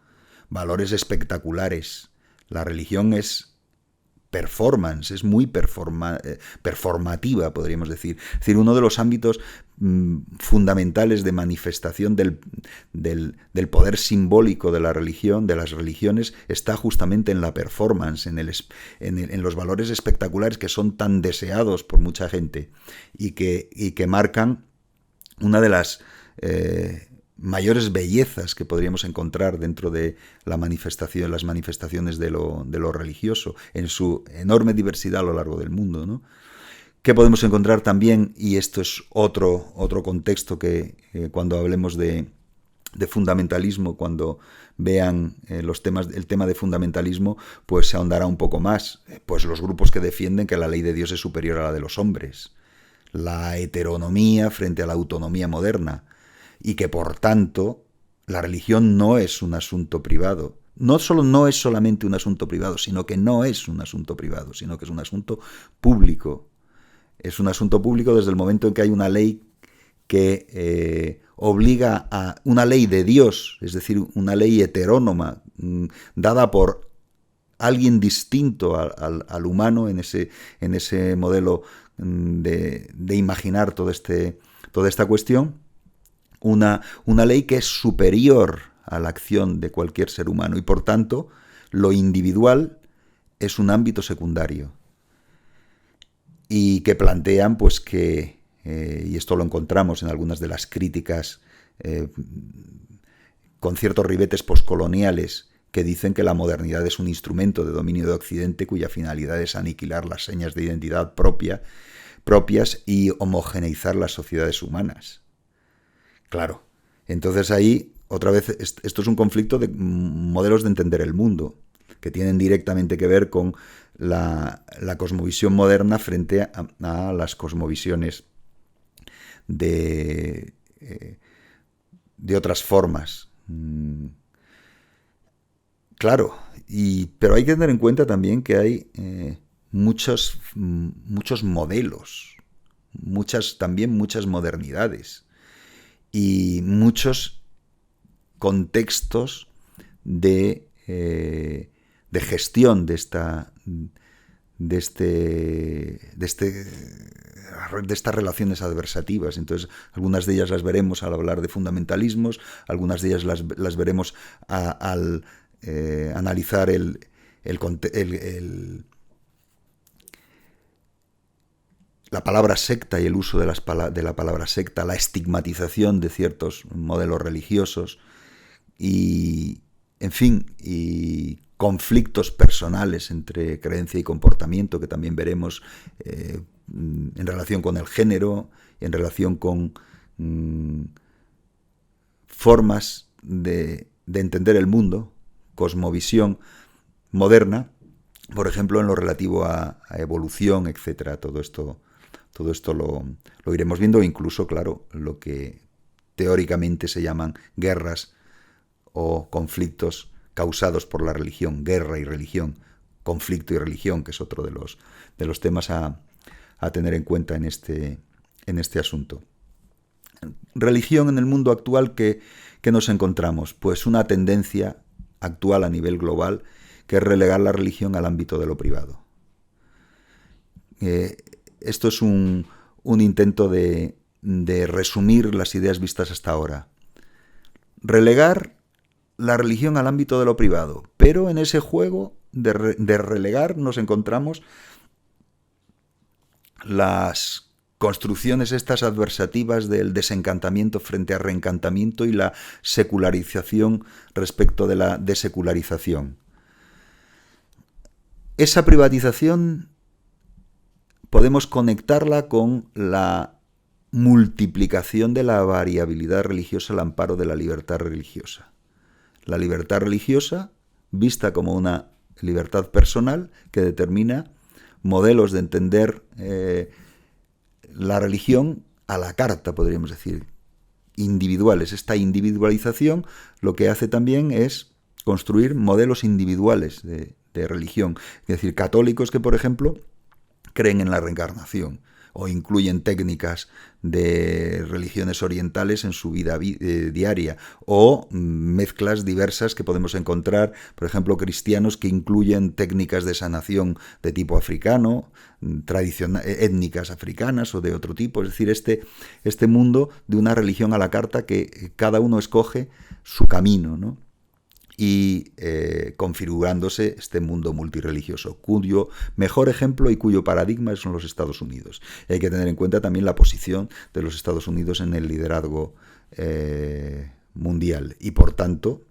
Valores espectaculares. La religión es performance, es muy performativa, podríamos decir. Es decir, uno de los ámbitos fundamentales de manifestación del poder simbólico de la religión, de las religiones, está justamente en la performance, en los valores espectaculares que son tan deseados por mucha gente y que marcan una de las mayores bellezas que podríamos encontrar dentro de las manifestaciones de lo religioso, en su enorme diversidad a lo largo del mundo, ¿no? Que podemos encontrar también, y esto es otro contexto que cuando hablemos de fundamentalismo, cuando vean el tema de fundamentalismo, pues se ahondará un poco más. Pues los grupos que defienden que la ley de Dios es superior a la de los hombres, la heteronomía frente a la autonomía moderna, y que por tanto la religión no es un asunto privado. No es solamente un asunto privado, sino que no es un asunto privado, sino que es un asunto público. Es un asunto público desde el momento en que hay una ley que obliga a una ley de Dios, es decir, una ley heterónoma, dada por alguien distinto al humano en ese modelo de imaginar toda esta cuestión, una ley que es superior a la acción de cualquier ser humano y por tanto lo individual es un ámbito secundario, y que plantean pues que, y esto lo encontramos en algunas de las críticas con ciertos ribetes poscoloniales, que dicen que la modernidad es un instrumento de dominio de Occidente cuya finalidad es aniquilar las señas de identidad propias y homogeneizar las sociedades humanas. Claro, entonces ahí, otra vez, esto es un conflicto de modelos de entender el mundo, que tienen directamente que ver con la cosmovisión moderna frente a las cosmovisiones de otras formas. Claro, pero hay que tener en cuenta también que hay muchos modelos, también muchas modernidades y muchos contextos de gestión de estas relaciones adversativas. Entonces, algunas de ellas las veremos al hablar de fundamentalismos, algunas de ellas las veremos al analizar la palabra secta y el uso de la palabra secta, la estigmatización de ciertos modelos religiosos y, en fin, y conflictos personales entre creencia y comportamiento que también veremos en relación con el género, en relación con formas de entender el mundo, cosmovisión moderna, por ejemplo, en lo relativo a evolución, etcétera. Todo esto lo iremos viendo, incluso, claro, lo que teóricamente se llaman guerras o conflictos causados por la religión, guerra y religión, conflicto y religión, que es otro de los temas a tener en cuenta en este asunto. Religión en el mundo actual, ¿qué nos encontramos? Pues una tendencia actual a nivel global, que es relegar la religión al ámbito de lo privado. Esto es un intento de resumir las ideas vistas hasta ahora. Relegar la religión al ámbito de lo privado, pero en ese juego de relegar nos encontramos las construcciones estas adversativas del desencantamiento frente a reencantamiento y la secularización respecto de la desecularización. Esa privatización podemos conectarla con la multiplicación de la variabilidad religiosa al amparo de la libertad religiosa. La libertad religiosa vista como una libertad personal que determina modelos de entender la religión a la carta, podríamos decir, individuales. Esta individualización lo que hace también es construir modelos individuales de religión. Es decir, católicos que, por ejemplo, creen en la reencarnación o incluyen técnicas de religiones orientales en su vida diaria, o mezclas diversas que podemos encontrar, por ejemplo, cristianos que incluyen técnicas de sanación de tipo africano, étnicas africanas o de otro tipo. Es decir, este mundo de una religión a la carta que cada uno escoge su camino, ¿no? Y configurándose este mundo multirreligioso, cuyo mejor ejemplo y cuyo paradigma son los Estados Unidos. Y hay que tener en cuenta también la posición de los Estados Unidos en el liderazgo mundial y, por tanto,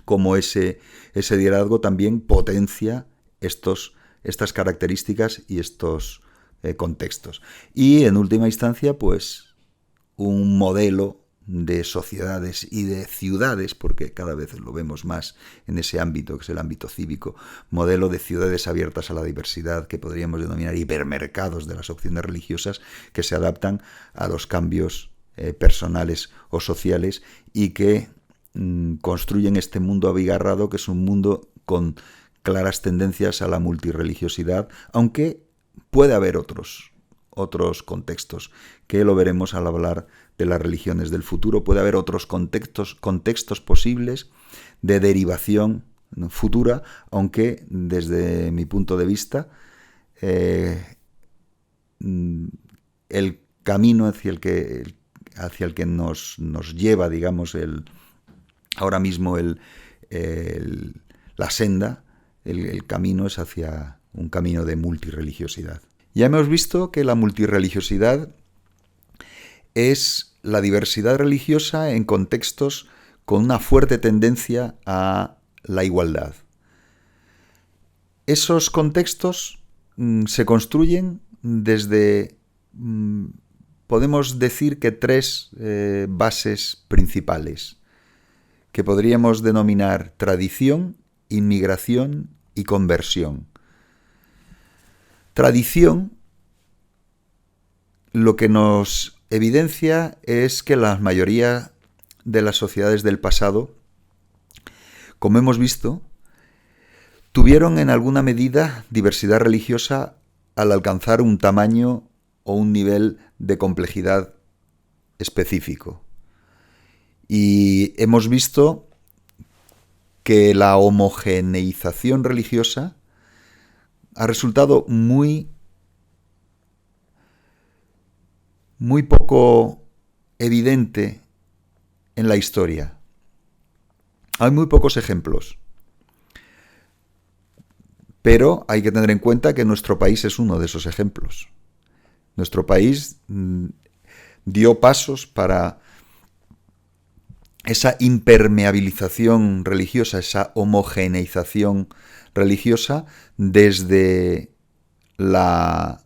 como ese liderazgo también potencia estas características y estos contextos. Y, en última instancia, pues un modelo de sociedades y de ciudades, porque cada vez lo vemos más en ese ámbito, que es el ámbito cívico, modelo de ciudades abiertas a la diversidad, que podríamos denominar hipermercados de las opciones religiosas, que se adaptan a los cambios personales o sociales y que construyen este mundo abigarrado, que es un mundo con claras tendencias a la multirreligiosidad, aunque puede haber otros contextos, que lo veremos al hablar de las religiones del futuro. Puede haber otros contextos posibles de derivación futura, aunque desde mi punto de vista el camino hacia el que nos lleva, digamos, ahora mismo la senda, el camino es hacia un camino de multirreligiosidad. Ya hemos visto que la multirreligiosidad es la diversidad religiosa en contextos con una fuerte tendencia a la igualdad. Esos contextos se construyen desde, podemos decir que tres bases principales, que podríamos denominar tradición, inmigración y conversión. Tradición, lo que nos evidencia es que la mayoría de las sociedades del pasado, como hemos visto, tuvieron en alguna medida diversidad religiosa al alcanzar un tamaño o un nivel de complejidad específico. Y hemos visto que la homogeneización religiosa ha resultado muy poco evidente en la historia. Hay muy pocos ejemplos. Pero hay que tener en cuenta que nuestro país es uno de esos ejemplos. Nuestro país dio pasos para esa impermeabilización religiosa, esa homogeneización religiosa, desde la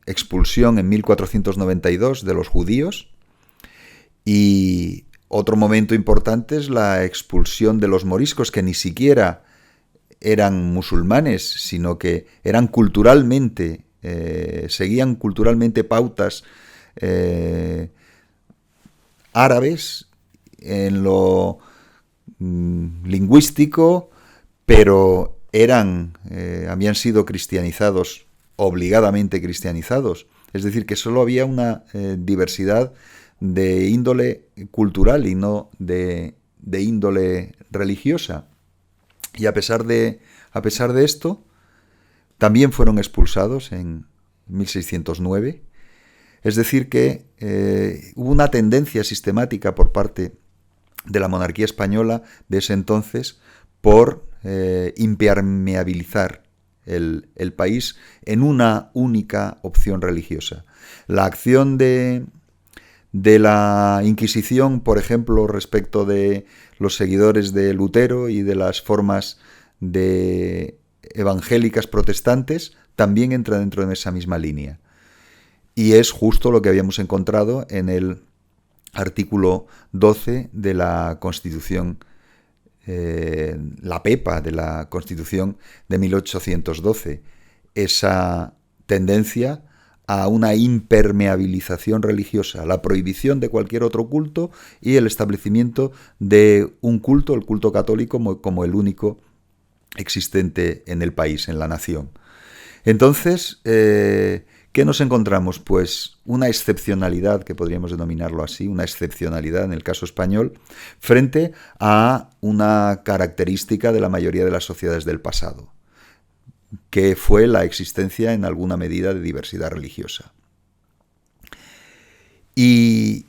expulsión en 1492 de los judíos, y otro momento importante es la expulsión de los moriscos, que ni siquiera eran musulmanes, sino que eran culturalmente, seguían culturalmente pautas árabes en lo lingüístico, pero habían sido cristianizados, obligadamente cristianizados. Es decir, que solo había una diversidad de índole cultural y no de índole religiosa. Y a pesar de esto, también fueron expulsados en 1609. Es decir, que hubo una tendencia sistemática por parte de la monarquía española de ese entonces por impermeabilizar el país en una única opción religiosa. La acción de la Inquisición, por ejemplo, respecto de los seguidores de Lutero y de las formas de evangélicas protestantes, también entra dentro de esa misma línea. Y es justo lo que habíamos encontrado en el artículo 12 de la Constitución, la PEPA de la Constitución de 1812. Esa tendencia a una impermeabilización religiosa, la prohibición de cualquier otro culto y el establecimiento de un culto, el culto católico, como el único existente en el país, en la nación. Entonces, ¿qué nos encontramos? Pues una excepcionalidad, que podríamos denominarlo así, una excepcionalidad en el caso español, frente a una característica de la mayoría de las sociedades del pasado, que fue la existencia en alguna medida de diversidad religiosa. Y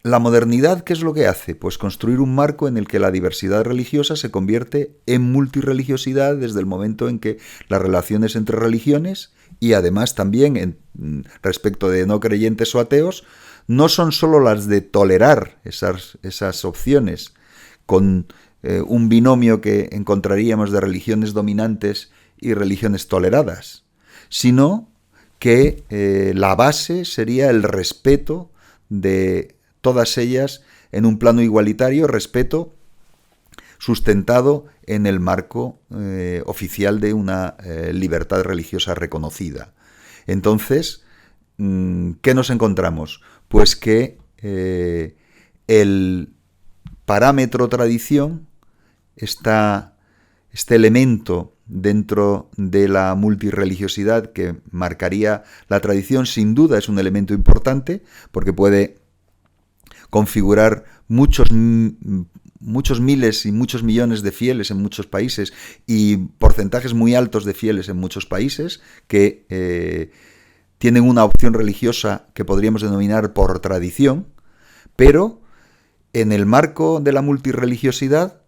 la modernidad, ¿qué es lo que hace? Pues construir un marco en el que la diversidad religiosa se convierte en multirreligiosidad desde el momento en que las relaciones entre religiones, y además también respecto de no creyentes o ateos, no son solo las de tolerar esas opciones, con un binomio que encontraríamos de religiones dominantes y religiones toleradas, sino que la base sería el respeto de todas ellas en un plano igualitario, respeto sustentado en el marco oficial de una libertad religiosa reconocida. Entonces, ¿qué nos encontramos? Pues que el parámetro tradición, este elemento dentro de la multirreligiosidad que marcaría la tradición, sin duda es un elemento importante, porque puede configurar muchos miles y muchos millones de fieles en muchos países y porcentajes muy altos de fieles en muchos países que tienen una opción religiosa que podríamos denominar por tradición, pero en el marco de la multirreligiosidad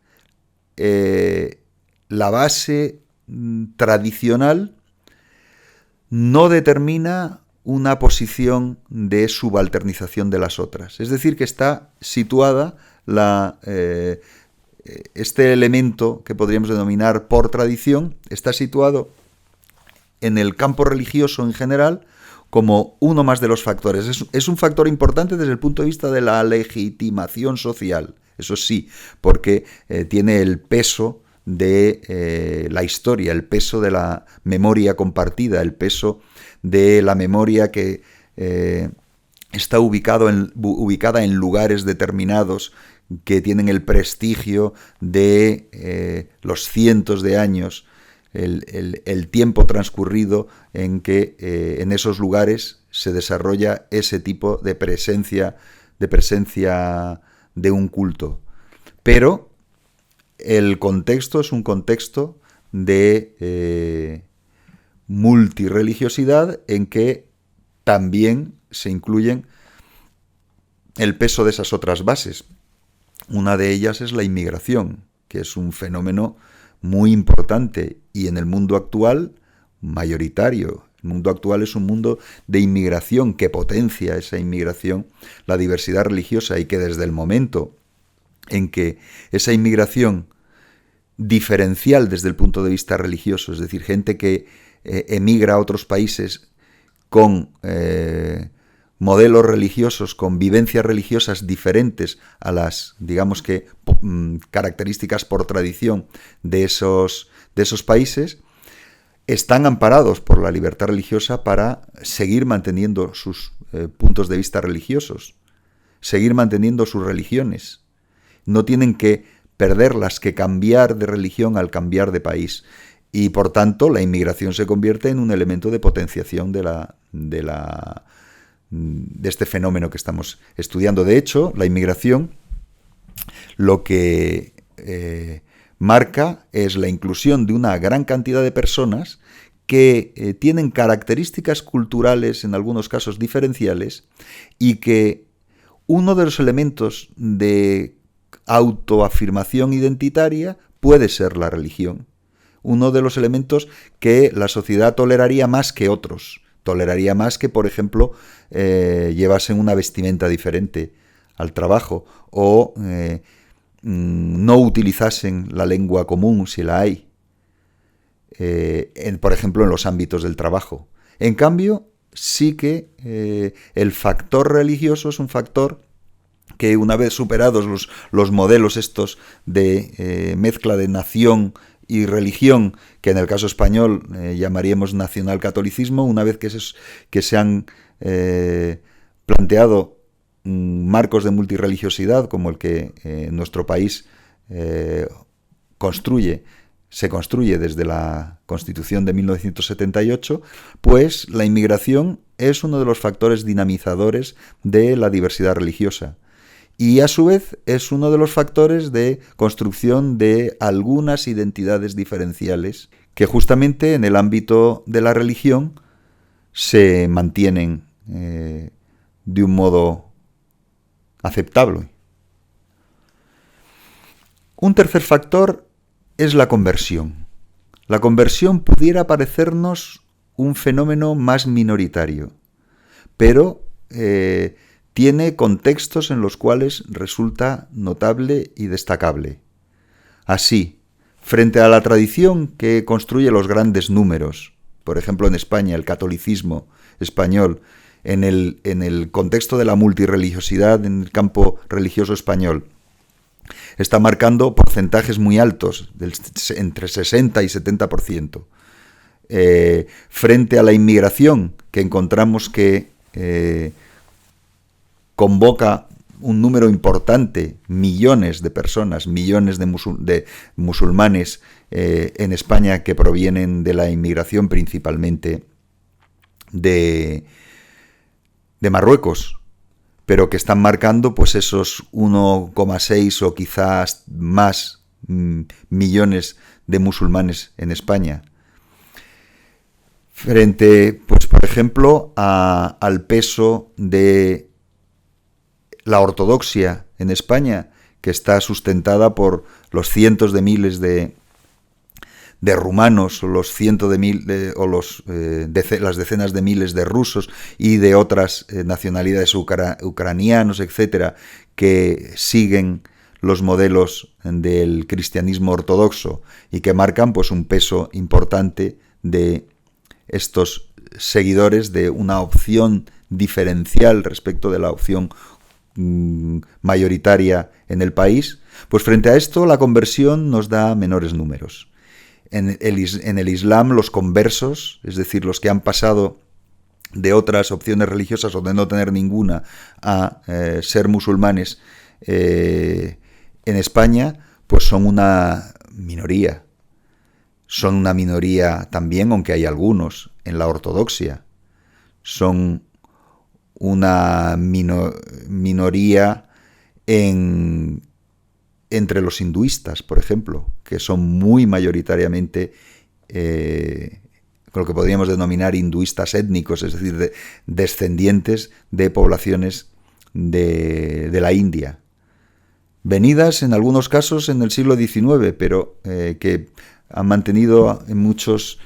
la base tradicional no determina una posición de subalternización de las otras. Es decir, que está situada este elemento que podríamos denominar por tradición, está situado en el campo religioso en general como uno más de los factores. Es un factor importante desde el punto de vista de la legitimación social, eso sí, porque tiene el peso de la historia, el peso de la memoria compartida, el peso de la memoria que está ubicada en lugares determinados que tienen el prestigio de los cientos de años, el tiempo transcurrido en que en esos lugares se desarrolla ese tipo de presencia de un culto. Pero el contexto es un contexto de multirreligiosidad en que también se incluyen el peso de esas otras bases. Una de ellas es la inmigración, que es un fenómeno muy importante y en el mundo actual mayoritario. El mundo actual es un mundo de inmigración que potencia esa inmigración, la diversidad religiosa, y que desde el momento en que esa inmigración diferencial desde el punto de vista religioso, es decir, gente que emigra a otros países con modelos religiosos, con vivencias religiosas diferentes a las, digamos que, características por tradición de esos países, están amparados por la libertad religiosa para seguir manteniendo sus puntos de vista religiosos, seguir manteniendo sus religiones. No tienen que perderlas, que cambiar de religión al cambiar de país. Y por tanto, la inmigración se convierte en un elemento de potenciación de este fenómeno que estamos estudiando. De hecho, la inmigración lo que marca es la inclusión de una gran cantidad de personas que tienen características culturales, en algunos casos diferenciales, y que uno de los elementos de autoafirmación identitaria puede ser la religión. Uno de los elementos que la sociedad toleraría más que otros. Toleraría más que, por ejemplo, llevasen una vestimenta diferente al trabajo o no utilizasen la lengua común si la hay, por ejemplo, en los ámbitos del trabajo. En cambio, sí que el factor religioso es un factor que, una vez superados los modelos estos de mezcla de nación y religión, que en el caso español llamaríamos nacionalcatolicismo, una vez que se han planteado marcos de multirreligiosidad como el que nuestro país se construye desde la Constitución de 1978, pues la inmigración es uno de los factores dinamizadores de la diversidad religiosa. Y a su vez es uno de los factores de construcción de algunas identidades diferenciales que justamente en el ámbito de la religión se mantienen de un modo aceptable. Un tercer factor es la conversión. La conversión pudiera parecernos un fenómeno más minoritario, pero tiene contextos en los cuales resulta notable y destacable. Así, frente a la tradición que construye los grandes números, por ejemplo en España, el catolicismo español, en el contexto de la multirreligiosidad en el campo religioso español, está marcando porcentajes muy altos, entre 60 y 70%. Frente a la inmigración, que encontramos que convoca un número importante, millones de personas, millones de musulmanes en España que provienen de la inmigración principalmente de Marruecos, pero que están marcando pues esos 1,6 o quizás más millones de musulmanes en España. Frente, pues por ejemplo, al peso de la ortodoxia en España, que está sustentada por los cientos de miles de rumanos, o los las decenas de miles de rusos y de otras nacionalidades ucranianos, etcétera, que siguen los modelos del cristianismo ortodoxo y que marcan pues un peso importante de estos seguidores de una opción diferencial respecto de la opción mayoritaria en el país. Pues frente a esto la conversión nos da menores números. En el Islam los conversos, es decir, los que han pasado de otras opciones religiosas o de no tener ninguna a ser musulmanes en España, pues son una minoría. Son una minoría también, aunque hay algunos, en la ortodoxia. Son una minoría entre los hinduistas, por ejemplo, que son muy mayoritariamente lo que podríamos denominar hinduistas étnicos, es decir, descendientes de poblaciones de la India, venidas en algunos casos en el siglo XIX, pero que han mantenido en muchas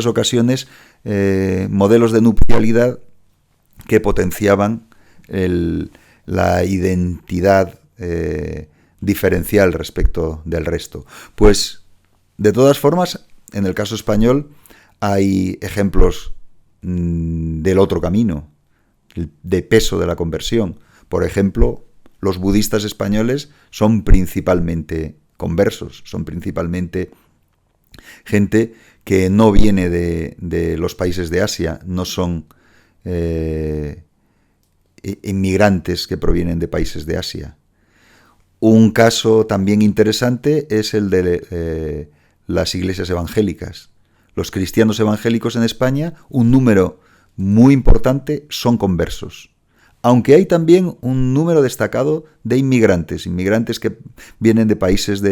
ocasiones modelos de nupcialidad que potenciaban la identidad diferencial respecto del resto. Pues, de todas formas, en el caso español hay ejemplos del otro camino, de peso de la conversión. Por ejemplo, los budistas españoles son principalmente conversos, son principalmente gente que no viene de los países de Asia, no son inmigrantes que provienen de países de Asia. Un caso también interesante es el de las iglesias evangélicas. Los cristianos evangélicos en España, un número muy importante son conversos. Aunque hay también un número destacado de inmigrantes que vienen de países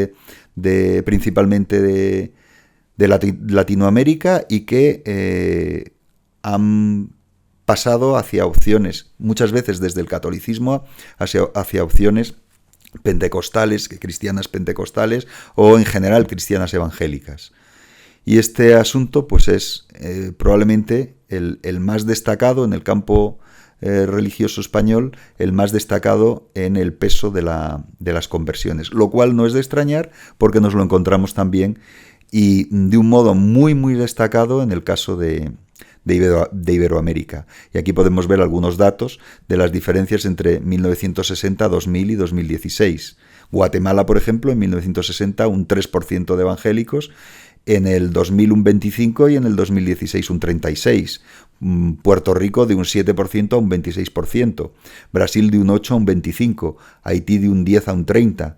principalmente de Latinoamérica y que han pasado hacia opciones, muchas veces desde el catolicismo, hacia opciones pentecostales, cristianas pentecostales o en general cristianas evangélicas. Y este asunto pues es probablemente el más destacado en el campo religioso español, el más destacado en el peso de las conversiones, lo cual no es de extrañar porque nos lo encontramos también y de un modo muy muy destacado en el caso de Iberoamérica. Y aquí podemos ver algunos datos de las diferencias entre 1960, 2000 y 2016. Guatemala, por ejemplo, en 1960 un 3% de evangélicos, en el 2000 un 25% y en el 2016 un 36%. Puerto Rico de un 7% a un 26%. Brasil de un 8% a un 25%. Haití de un 10% a un 30%.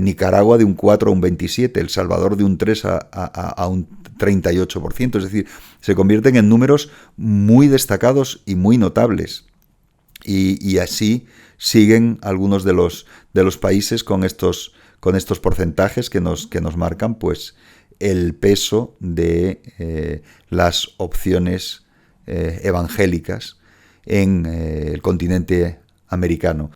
Nicaragua de un 4 a un 27, El Salvador de un 3 a un 38%, es decir, se convierten en números muy destacados y muy notables. Y así siguen algunos de los países con estos porcentajes que nos marcan pues el peso de las opciones evangélicas en el continente americano.